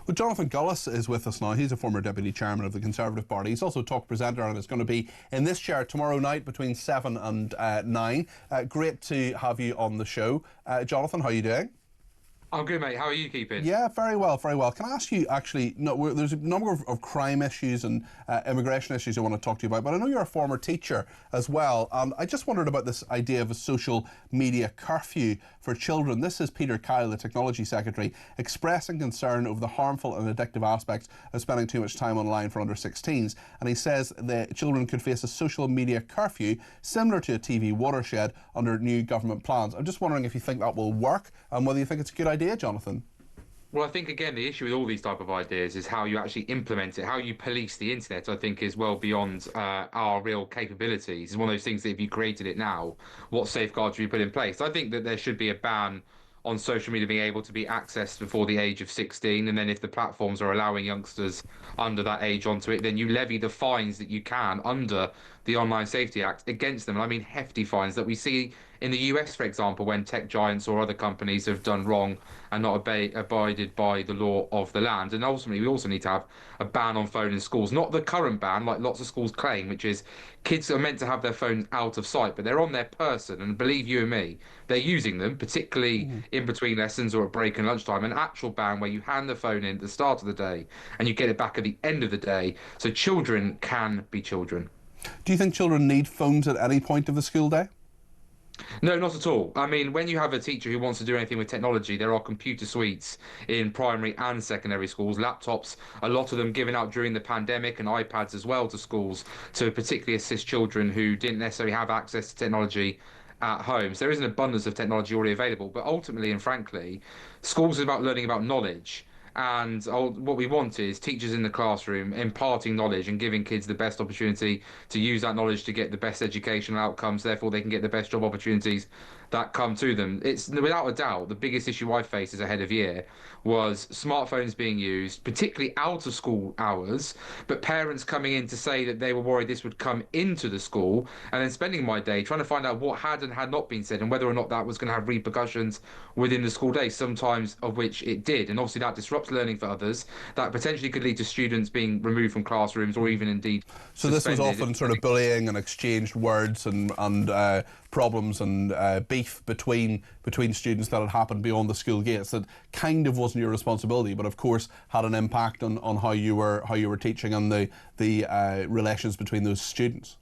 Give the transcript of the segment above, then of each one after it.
Well, Jonathan Gullis is with us now. He's a former deputy chairman of the Conservative Party. He's also a talk presenter and is going to be in this chair tomorrow night between 7 and 9. Great to have you on the show. Jonathan, how are you doing? I'm good, mate. How are you keeping? Yeah, very well, very well. Can I ask you, actually, no, there's a number of crime issues and immigration issues I want to talk to you about, but I know you're a former teacher as well, and I just wondered about this idea of a social media curfew for children. This is Peter Cardwell, the Technology Secretary, expressing concern over the harmful and addictive aspects of spending too much time online for under 16s, and he says that children could face a social media curfew similar to a TV watershed under new government plans. I'm just wondering if you think that will work and whether you think it's a good idea, Jonathan. Well, I think, again, the issue with all these type of ideas is how you actually implement it, how you police the internet, I think is well beyond our real capabilities. It's one of those things that if you created it now, what safeguards do you put in place? I think that there should be a ban on social media being able to be accessed before the age of 16. And then if the platforms are allowing youngsters under that age onto it, then you levy the fines that you can under the Online Safety Act against them. And I mean hefty fines that we see in the US, for example, when tech giants or other companies have done wrong and not abided by the law of the land. And ultimately, we also need to have a ban on phone in schools, not the current ban, like lots of schools claim, which is kids are meant to have their phones out of sight, but they're on their person. And believe you and me, they're using them, particularly in between lessons or at break and lunchtime. An actual ban where you hand the phone in at the start of the day and you get it back at the end of the day, so children can be children. Do you think children need phones at any point of the school day? No, not at all. I mean, when you have a teacher who wants to do anything with technology, there are computer suites in primary and secondary schools, laptops, a lot of them given out during the pandemic, and iPads as well to schools to particularly assist children who didn't necessarily have access to technology at home. So there is an abundance of technology already available. But ultimately and frankly, schools is about learning about knowledge. And what we want is teachers in the classroom imparting knowledge and giving kids the best opportunity to use that knowledge to get the best educational outcomes. Therefore, they can get the best job opportunities that come to them. It's without a doubt the biggest issue I faced as a head of year was smartphones being used, particularly out of school hours, but parents coming in to say that they were worried this would come into the school, and then spending my day trying to find out what had and had not been said and whether or not that was going to have repercussions within the school day, sometimes of which it did. And obviously that disrupts learning for others. That potentially could lead to students being removed from classrooms or even indeed so suspended. This was often sort of bullying and exchanged words and problems and beef between students that had happened beyond the school gates that kind of wasn't your responsibility, but of course had an impact on how you were teaching and the relations between those students.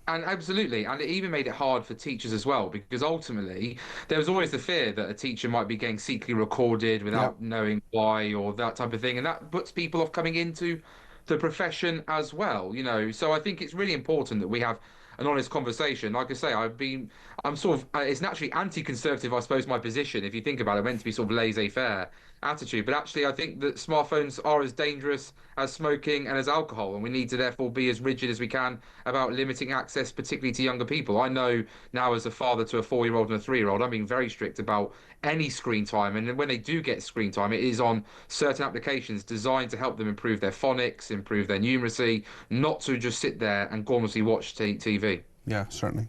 And absolutely, and it even made it hard for teachers as well, because ultimately there was always the fear that a teacher might be getting secretly recorded without knowing why or that type of thing, and that puts people off coming into the profession as well, you know. So I think it's really important that we have an honest conversation. Like I say, I'm sort of, it's naturally anti-conservative, I suppose, my position, if you think about it, meant to be sort of laissez-faire attitude. But actually, I think that smartphones are as dangerous as smoking and as alcohol, and we need to therefore be as rigid as we can about limiting access, particularly to younger people. I know now as a father to a 4-year-old and a 3-year-old, I'm being very strict about any screen time. And when they do get screen time, it is on certain applications designed to help them improve their phonics, improve their numeracy, not to just sit there and gormlessly watch TV. Yeah, certainly.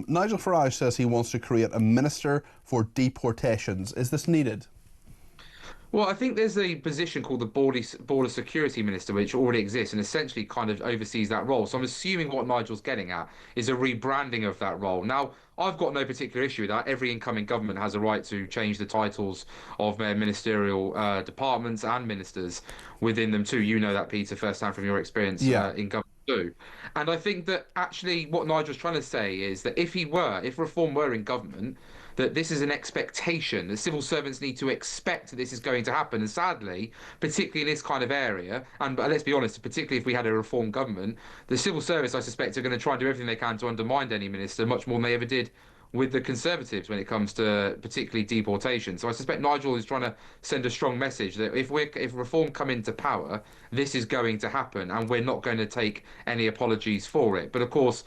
Nigel Farage says he wants to create a minister for deportations. Is this needed? Well, I think there's a position called the Border Security Minister, which already exists and essentially kind of oversees that role. So I'm assuming what Nigel's getting at is a rebranding of that role. Now, I've got no particular issue with that. Every incoming government has a right to change the titles of their ministerial departments and ministers within them too. You know that, Peter, firsthand from your experience in government too. And I think that actually what Nigel's trying to say is that if reform were in government, that this is an expectation, that civil servants need to expect that this is going to happen. And sadly, particularly in this kind of area, and let's be honest, particularly if we had a reform government, the civil service, I suspect, are going to try and do everything they can to undermine any minister, much more than they ever did with the Conservatives when it comes to particularly deportation. So I suspect Nigel is trying to send a strong message that if reform come into power, this is going to happen, and we're not going to take any apologies for it. But of course,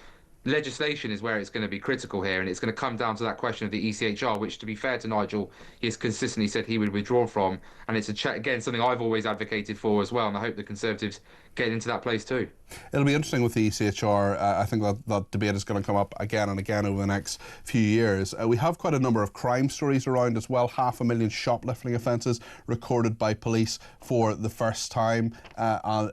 legislation is where it's going to be critical here, and it's going to come down to that question of the ECHR, which, to be fair to Nigel, he has consistently said he would withdraw from, and it's again something I've always advocated for as well, and I hope the Conservatives get into that place too. It'll be interesting with the ECHR. I think that debate is going to come up again and again over the next few years. We have quite a number of crime stories around as well. 500,000 shoplifting offences recorded by police for the first time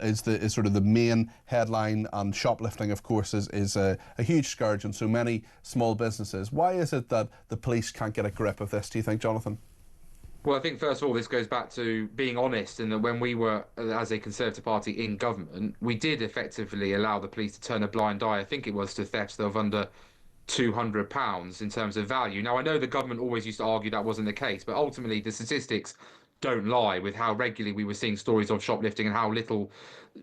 is sort of the main headline. And shoplifting, of course, is a huge scourge in so many small businesses. Why is it that the police can't get a grip of this, do you think, Jonathan? Well, I think first of all, this goes back to being honest, and that when we were, as a Conservative Party in government, we did effectively allow the police to turn a blind eye. I think it was to thefts of under £200 in terms of value. Now, I know the government always used to argue that wasn't the case, but ultimately the statistics don't lie with how regularly we were seeing stories of shoplifting and how little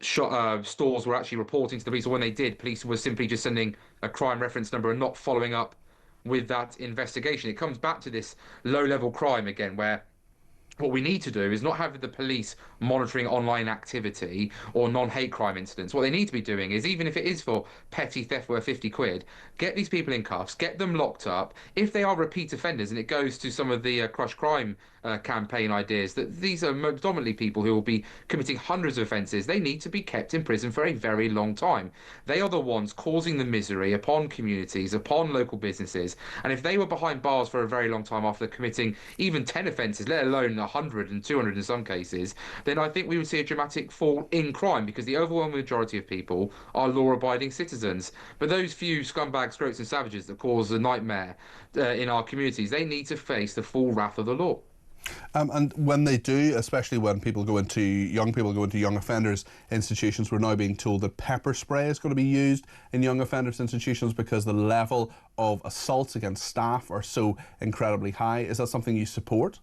stores were actually reporting to the police. Or when they did, police were simply just sending a crime reference number and not following up with that investigation. It comes back to this low-level crime again, where what we need to do is not have the police monitoring online activity or non-hate crime incidents. What they need to be doing is, even if it is for petty theft worth 50 quid, get these people in cuffs, get them locked up. If they are repeat offenders, and it goes to some of the Crush Crime campaign ideas, that these are predominantly people who will be committing hundreds of offences, they need to be kept in prison for a very long time. They are the ones causing the misery upon communities, upon local businesses. And if they were behind bars for a very long time after committing even 10 offences, let alone 100 and 200 in some cases, then I think we would see a dramatic fall in crime, because the overwhelming majority of people are law-abiding citizens. But those few scumbags, scroats and savages that cause a nightmare in our communities, they need to face the full wrath of the law. And when they do, especially when young people go into young offenders institutions, we're now being told that pepper spray is going to be used in young offenders institutions because the level of assaults against staff are so incredibly high. Is that something you support?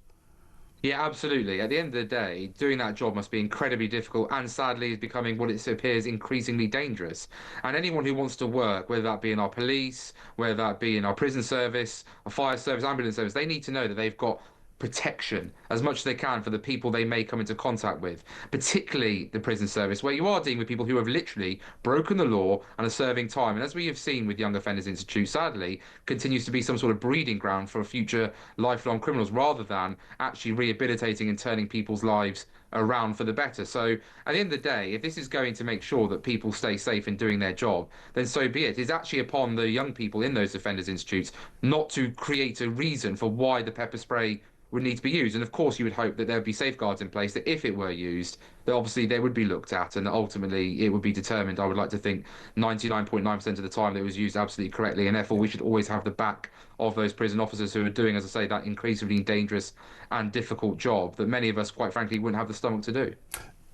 Yeah, absolutely. At the end of the day, doing that job must be incredibly difficult, and sadly is becoming what it appears increasingly dangerous. And anyone who wants to work, whether that be in our police, whether that be in our prison service, our fire service, ambulance service, they need to know that they've got protection as much as they can for the people they may come into contact with, particularly the prison service, where you are dealing with people who have literally broken the law and are serving time. And as we have seen with Young Offenders Institute, sadly, continues to be some sort of breeding ground for future lifelong criminals, rather than actually rehabilitating and turning people's lives around for the better. So at the end of the day, if this is going to make sure that people stay safe in doing their job, then so be it. It's actually upon the young people in those offenders institutes not to create a reason for why the pepper spray would need to be used. And of course, you would hope that there would be safeguards in place, that if it were used, that obviously they would be looked at, and that ultimately it would be determined. I would like to think 99.9% of the time that it was used absolutely correctly, and therefore we should always have the back of those prison officers who are doing, as I say, that increasingly dangerous and difficult job that many of us, quite frankly, wouldn't have the stomach to do.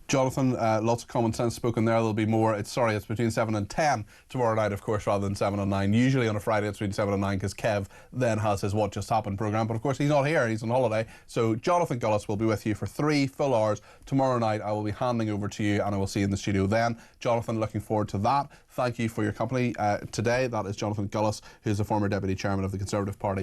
Jonathan, lots of common sense spoken there. There'll be more. It's between 7 and 10 tomorrow night, of course, rather than 7 and 9. Usually on a Friday it's between 7 and 9 because Kev then has his What Just Happened programme. But of course he's not here, he's on holiday. So Jonathan Gullis will be with you for 3 full hours. Tomorrow night I will be handing over to you and I will see you in the studio then. Jonathan, looking forward to that. Thank you for your company today. That is Jonathan Gullis, who's the former Deputy Chairman of the Conservative Party